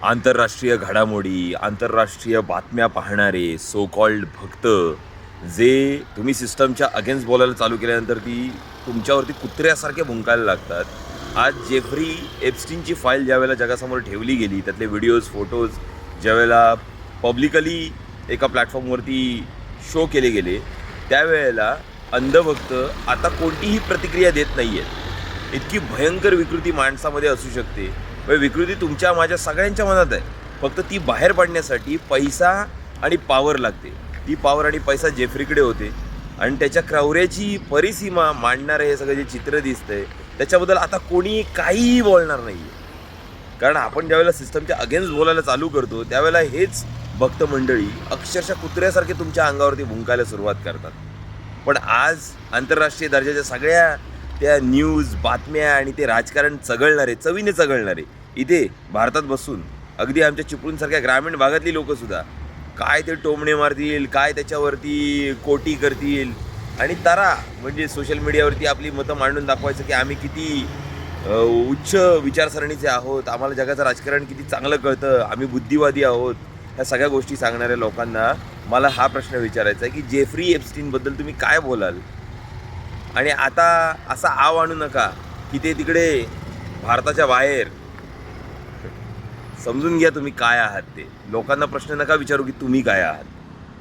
आंतरराष्ट्रीय घडामोडी, आंतरराष्ट्रीय बातम्या पाहणारे सो कॉल्ड भक्त जे तुम्ही सिस्टमच्या अगेन्स्ट बोलायला चालू केल्यानंतर ती तुमच्यावरती कुत्र्यासारखे भुंकायला लागतात. आज जेफ्री एप्स्टीनची फाईल ज्यावेळेला जगासमोर ठेवली गेली, त्यातले व्हिडिओज, फोटोज ज्यावेळेला पब्लिकली एका प्लॅटफॉर्मवरती शो केले गेले, त्यावेळेला अंधभक्त आता कोणतीही प्रतिक्रिया देत नाही आहेत. इतकी भयंकर विकृती माणसामध्ये असू शकते. विकृती तुमच्या माझ्या सगळ्यांच्या मनात आहे, फक्त ती बाहेर पडण्यासाठी पैसा आणि पावर लागते. ती पावर आणि पैसा जेफ्रीकडे होते आणि त्याच्या क्रौर्याची परिसीमा मांडणारं हे सगळं जे चित्र दिसतंय त्याच्याबद्दल आता कोणी काहीही बोलणार नाही आहे. कारण आपण ज्यावेळेला सिस्टमच्या अगेन्स्ट बोलायला चालू करतो त्यावेळेला हेच भक्त मंडळी अक्षरशः कुत्र्यासारखे तुमच्या अंगावरती भुंकायला सुरुवात करतात. पण आज आंतरराष्ट्रीय दर्जाच्या सगळ्या त्या न्यूज, बातम्या आणि ते राजकारण चघळणारे, चवीने चघळणारे इथे भारतात बसून अगदी आमच्या चिपळूणसारख्या ग्रामीण भागातली लोकंसुद्धा काय ते टोमणे मारतील, काय त्याच्यावरती कोटी करतील आणि तारा म्हणजे सोशल मीडियावरती आपली मतं मांडून दाखवायचं की आम्ही किती उच्च विचारसरणीचे आहोत, आम्हाला जगाचं राजकारण किती चांगलं कळतं, आम्ही बुद्धिवादी आहोत. ह्या सगळ्या गोष्टी सांगणाऱ्या लोकांना मला हा प्रश्न विचारायचा आहे की जेफ्री एप्स्टीनबद्दल तुम्ही काय बोलाल? आणि आता असा आव आणू नका की ते तिकडे भारताच्या बाहेर. समजून घ्या तुम्ही काय आहात ते. लोकांना प्रश्न नका विचारू की तुम्ही काय आहात.